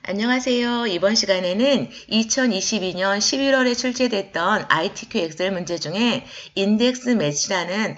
안녕하세요. 이번 시간에는 2022년 11월에 출제됐던 ITQ 엑셀 문제 중에 인덱스 매치라는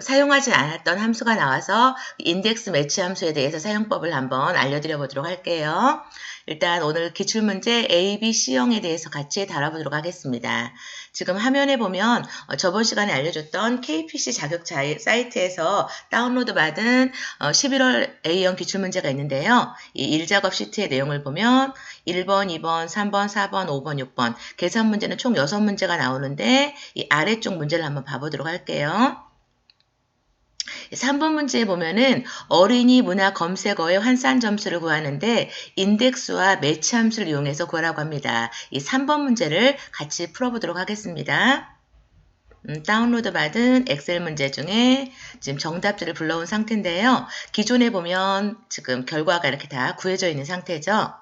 사용하지 않았던 함수가 나와서 인덱스 매치 함수에 대해서 사용법을 한번 알려드려 보도록 할게요. 일단 오늘 기출문제 A, B, C형에 대해서 같이 다뤄보도록 하겠습니다. 지금 화면에 보면 저번 시간에 알려줬던 KPC 자격 사이트에서 다운로드 받은 11월 A형 기출문제가 있는데요. 이 1작업 시트의 내용을 보면 1번, 2번, 3번, 4번, 5번, 6번 계산 문제는 총 6문제가 나오는데 이 아래쪽 문제를 한번 봐보도록 할게요. 3번 문제에 보면은 어린이 문화 검색어의 환산 점수를 구하는데 인덱스와 매치 함수를 이용해서 구하라고 합니다. 이 3번 문제를 같이 풀어보도록 하겠습니다. 다운로드 받은 엑셀 문제 중에 지금 정답지를 불러온 상태인데요. 기존에 보면 지금 결과가 이렇게 다 구해져 있는 상태죠.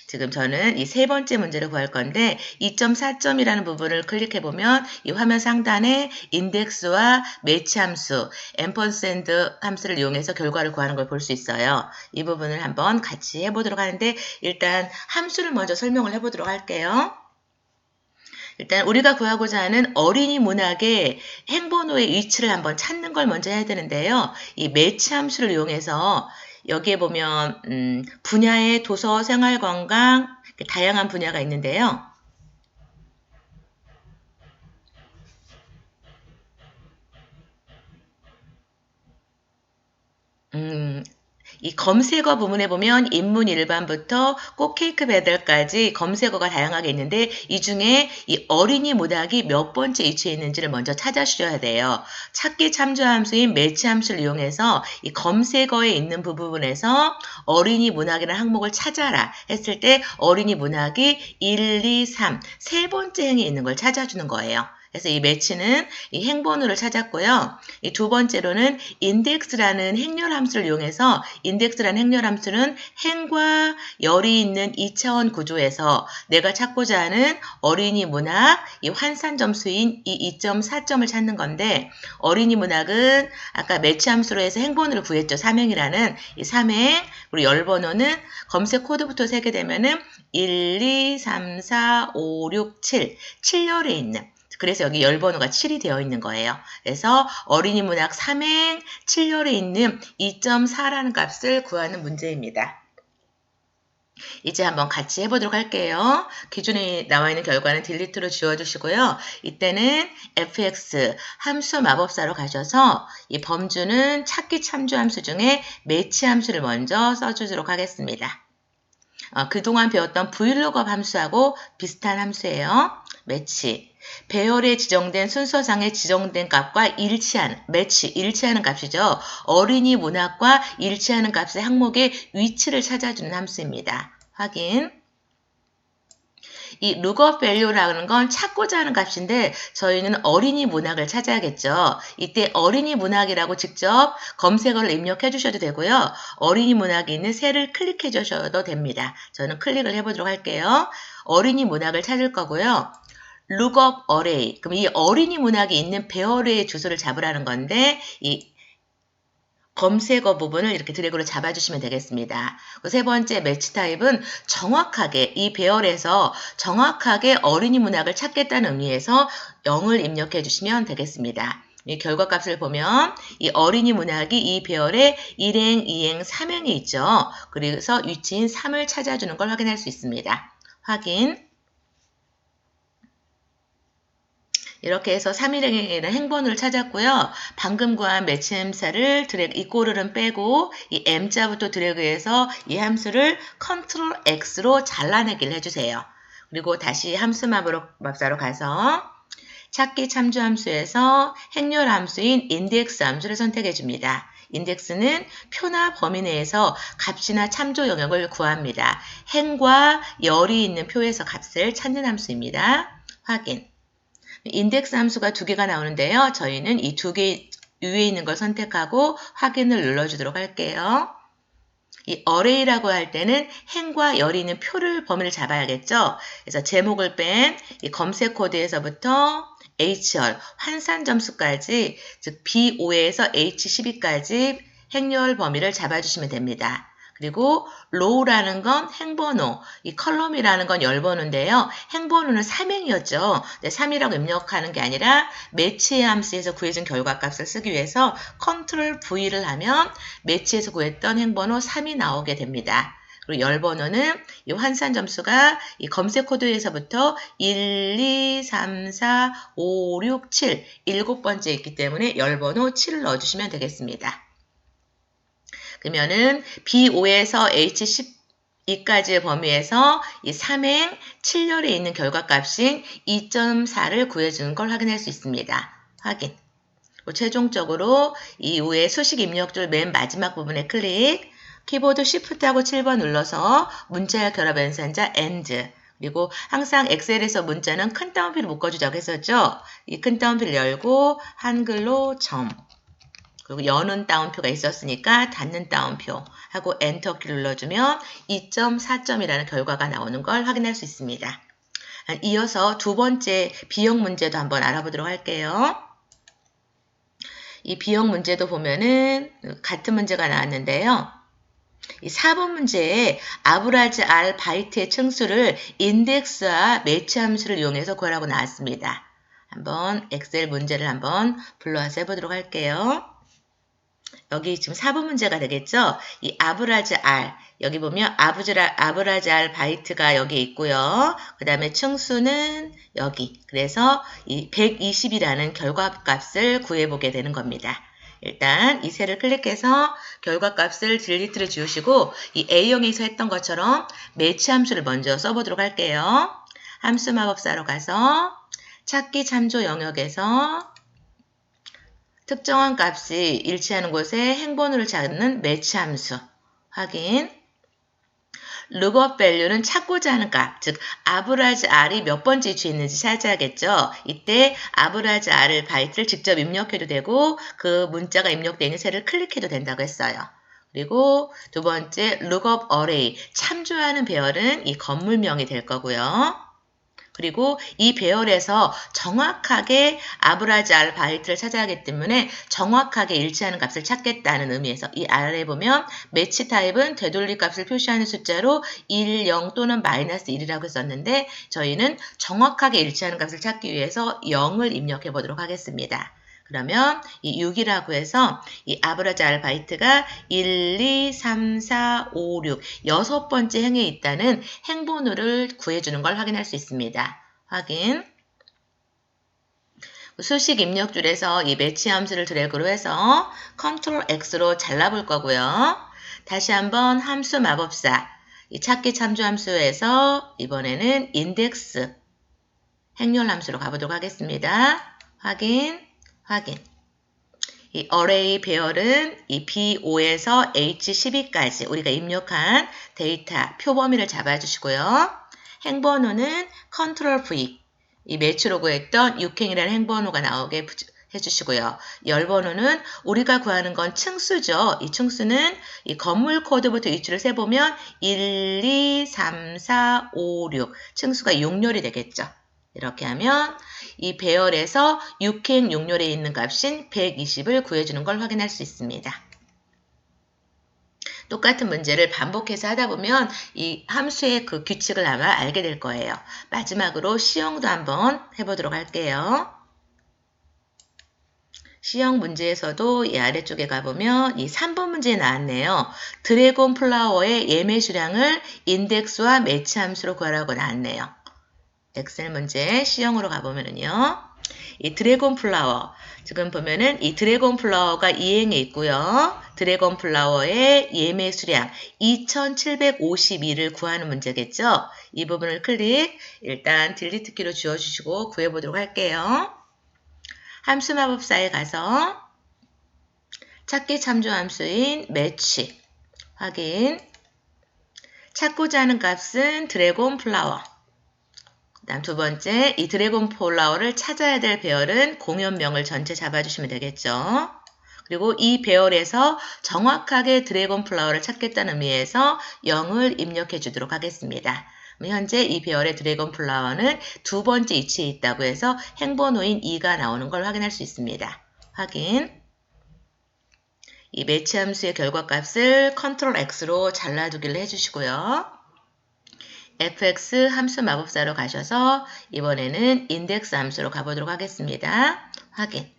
지금 저는 이 세 번째 문제를 구할 건데 2.4점이라는 부분을 클릭해보면 이 화면 상단에 인덱스와 매치 함수, 앰퍼센드 함수를 이용해서 결과를 구하는 걸 볼 수 있어요. 이 부분을 한번 같이 해보도록 하는데 일단 함수를 먼저 설명을 해보도록 할게요. 일단 우리가 구하고자 하는 어린이 문학의 행번호의 위치를 한번 찾는 걸 먼저 해야 되는데요. 이 매치 함수를 이용해서 여기에 보면 분야의 도서, 생활관광 다양한 분야가 있는데요. 이 검색어 부분에 보면 인문 일반부터 꼭 케이크 배달까지 검색어가 다양하게 있는데 이 중에 이 어린이 문학이 몇 번째 위치에 있는지를 먼저 찾아주셔야 돼요. 찾기 참조 함수인 매치 함수를 이용해서 이 검색어에 있는 부분에서 어린이 문학이라는 항목을 찾아라 했을 때 어린이 문학이 1, 2, 3, 세 번째 행에 있는 걸 찾아주는 거예요. 그래서 이 매치는 이 행번호를 찾았고요. 이 두 번째로는 인덱스라는 행렬 함수를 이용해서 인덱스라는 행렬 함수는 행과 열이 있는 2차원 구조에서 내가 찾고자 하는 어린이 문학 이 환산 점수인 이 2.4점을 찾는 건데 어린이 문학은 아까 매치 함수로 해서 행번호를 구했죠. 3행이라는 이 3행 그리고 열 번호는 검색 코드부터 세게 되면은 1, 2, 3, 4, 5, 6, 7, 7열에 있는 그래서 여기 열 번호가 7이 되어 있는 거예요. 그래서 어린이 문학 3행 7열에 있는 2.4라는 값을 구하는 문제입니다. 이제 한번 같이 해보도록 할게요. 기존에 나와 있는 결과는 딜리트로 지워주시고요. 이때는 fx 함수 마법사로 가셔서 이 범주는 찾기 참조 함수 중에 매치 함수를 먼저 써주도록 하겠습니다. 그동안 배웠던 vlookup 함수하고 비슷한 함수예요. 매치. 배열에 지정된 순서상에 지정된 값과 일치하는 값이죠. 어린이 문학과 일치하는 값의 항목의 위치를 찾아주는 함수입니다. 확인. 이 lookup value라는 건 찾고자 하는 값인데 저희는 어린이 문학을 찾아야겠죠. 이때 어린이 문학이라고 직접 검색어를 입력해 주셔도 되고요. 어린이 문학이 있는 셀을 클릭해 주셔도 됩니다. 저는 클릭을 해보도록 할게요. 어린이 문학을 찾을 거고요. lookup array. 그럼 이 어린이 문학이 있는 배열의 주소를 잡으라는 건데 이 검색어 부분을 이렇게 드래그로 잡아주시면 되겠습니다. 세 번째 매치 타입은 정확하게 이 배열에서 정확하게 어린이 문학을 찾겠다는 의미에서 0을 입력해 주시면 되겠습니다. 이 결과값을 보면 이 어린이 문학이 이 배열에 1행, 2행, 3행이 있죠. 그래서 위치인 3을 찾아주는 걸 확인할 수 있습니다. 확인. 이렇게 해서 3일행에는 행번호를 찾았고요. 방금 구한 매치 함수를 드래그, 이 꼬르는 빼고 이 m자부터 드래그해서 이 함수를 컨트롤 X로 잘라내기를 해주세요. 그리고 다시 함수 마법사로 가서 찾기 참조 함수에서 행렬 함수인 인덱스 함수를 선택해 줍니다. 인덱스는 표나 범위 내에서 값이나 참조 영역을 구합니다. 행과 열이 있는 표에서 값을 찾는 함수입니다. 확인. 인덱스 함수가 두 개가 나오는데요. 저희는 이 두 개 위에 있는 걸 선택하고 확인을 눌러주도록 할게요. 이 array라고 할 때는 행과 열이 있는 표를 범위를 잡아야겠죠. 그래서 제목을 뺀 이 검색 코드에서부터 HR 환산 점수까지 즉 B5에서 H12까지 행렬 범위를 잡아주시면 됩니다. 그리고 row라는 건 행번호, 이 컬럼이라는 건 열번호인데요. 행번호는 3행이었죠. 3이라고 입력하는 게 아니라 매치 함수에서 구해준 결과값을 쓰기 위해서 컨트롤 V를 하면 매치에서 구했던 행번호 3이 나오게 됩니다. 그리고 열번호는 이 환산 점수가 이 검색 코드에서부터 1, 2, 3, 4, 5, 6, 7, 7번째 있기 때문에 열번호 7을 넣어주시면 되겠습니다. 그러면은 B5에서 H12까지의 범위에서 이 3행 7열에 있는 결과값인 2.4를 구해주는 걸 확인할 수 있습니다. 확인. 최종적으로 이후에 수식 입력줄 맨 마지막 부분에 클릭, 키보드 Shift하고 7번 눌러서 문자열 결합 연산자 AND, 그리고 항상 엑셀에서 문자는 큰 따옴표를 묶어주자고 했었죠. 이 큰 따옴표를 열고 한글로 점, 그리고 여는 따옴표가 있었으니까 닫는 따옴표 하고 엔터키를 눌러주면 2.4점이라는 결과가 나오는 걸 확인할 수 있습니다. 이어서 두 번째 B형 문제도 한번 알아보도록 할게요. 이 B형 문제도 보면은 같은 문제가 나왔는데요. 이 4번 문제에 아브라지 R 바이트의 층수를 인덱스와 매치 함수를 이용해서 구하라고 나왔습니다. 한번 엑셀 문제를 한번 불러와서 해보도록 할게요. 여기 지금 4번 문제가 되겠죠? 이 아브라지 R, 여기 보면 아브라지 R 바이트가 여기 있고요. 그 다음에 층수는 여기. 그래서 이 120이라는 결과값을 구해보게 되는 겁니다. 일단 이 셀을 클릭해서 결과값을 딜리트를 지우시고 이 A형에서 했던 것처럼 매치 함수를 먼저 써보도록 할게요. 함수 마법사로 가서 찾기 참조 영역에서 특정한 값이 일치하는 곳에 행번호를 찾는 매치 함수 확인. lookup value는 찾고자 하는 값, 즉 아브라지 R이 몇 번째 위치에 있는지 찾아야겠죠. 이때 아브라지 R을 바이트를 직접 입력해도 되고 그 문자가 입력되어 있는 셀을 클릭해도 된다고 했어요. 그리고 두 번째 lookup array, 참조하는 배열은 이 건물명이 될 거고요. 그리고 이 배열에서 정확하게 아브라지 R 바이트를 찾아야 하기 때문에 정확하게 일치하는 값을 찾겠다는 의미에서 이 아래에 보면 매치 타입은 되돌리 값을 표시하는 숫자로 1, 0 또는 마이너스 1이라고 했었는데 저희는 정확하게 일치하는 값을 찾기 위해서 0을 입력해 보도록 하겠습니다. 그러면 이 6이라고 해서 이 아브라지 R 바이트가 1, 2, 3, 4, 5, 6 여섯 번째 행에 있다는 행번호를 구해주는 걸 확인할 수 있습니다. 확인. 수식 입력줄에서 이 매치 함수를 드래그로 해서 컨트롤 X로 잘라볼 거고요. 다시 한번 함수 마법사 이 찾기 참조 함수에서 이번에는 인덱스 행렬 함수로 가보도록 하겠습니다. 확인. 확인. 이 array 배열은 이 B5에서 H12까지 우리가 입력한 데이터 표 범위를 잡아주시고요. 행번호는 컨트롤 V, 이 매치로 구했던 6행이라는 행번호가 나오게 해주시고요. 열번호는 우리가 구하는 건 층수죠. 이 층수는 이 건물 코드부터 위치를 세보면 1, 2, 3, 4, 5, 6 층수가 6열이 되겠죠. 이렇게 하면 이 배열에서 6행 6열에 있는 값인 120을 구해주는 걸 확인할 수 있습니다. 똑같은 문제를 반복해서 하다 보면 이 함수의 그 규칙을 아마 알게 될 거예요. 마지막으로 C형도 한번 해보도록 할게요. C형 문제에서도 이 아래쪽에 가보면 이 3번 문제에 나왔네요. 드래곤 플라워의 예매 수량을 인덱스와 매치 함수로 구하라고 나왔네요. 엑셀 문제 C형으로 가보면은요. 이 드래곤 플라워, 지금 보면은 이 드래곤 플라워가 2행에 있고요. 드래곤 플라워의 예매 수량 2752를 구하는 문제겠죠. 이 부분을 클릭, 일단 딜리트 키로 지워주시고 구해보도록 할게요. 함수 마법사에 가서 찾기 참조 함수인 매치, 확인. 찾고자 하는 값은 드래곤 플라워. 다음 두 번째, 이 드래곤 플라워를 찾아야 될 배열은 공연명을 전체 잡아주시면 되겠죠. 그리고 이 배열에서 정확하게 드래곤 플라워를 찾겠다는 의미에서 0을 입력해 주도록 하겠습니다. 현재 이 배열의 드래곤 플라워는 두 번째 위치에 있다고 해서 행번호인 2가 나오는 걸 확인할 수 있습니다. 확인. 이 매치 함수의 결과값을 컨트롤 X로 잘라두기를 해주시고요. fx 함수 마법사로 가셔서 이번에는 인덱스 함수로 가보도록 하겠습니다. 확인.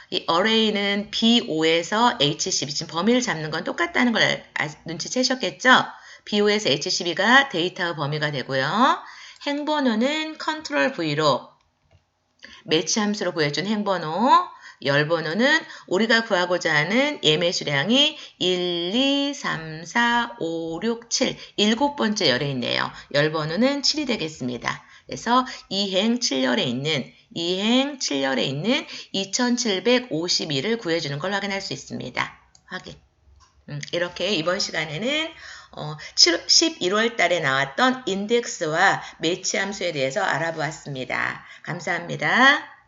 이 array는 B5에서 H12, 지금 범위를 잡는 건 똑같다는 걸 눈치채셨겠죠? B5에서 H12가 데이터의 범위가 되고요. 행번호는 컨트롤 V로 매치 함수로 구해준 행번호, 열번호는 우리가 구하고자 하는 예매 수량이 1, 2, 3, 4, 5, 6, 7, 7번째 열에 있네요. 열번호는 7이 되겠습니다. 그래서 2행 7열에 있는 2752를 구해주는 걸 확인할 수 있습니다. 확인. 이렇게 이번 시간에는 11월 달에 나왔던 인덱스와 매치 함수에 대해서 알아보았습니다. 감사합니다.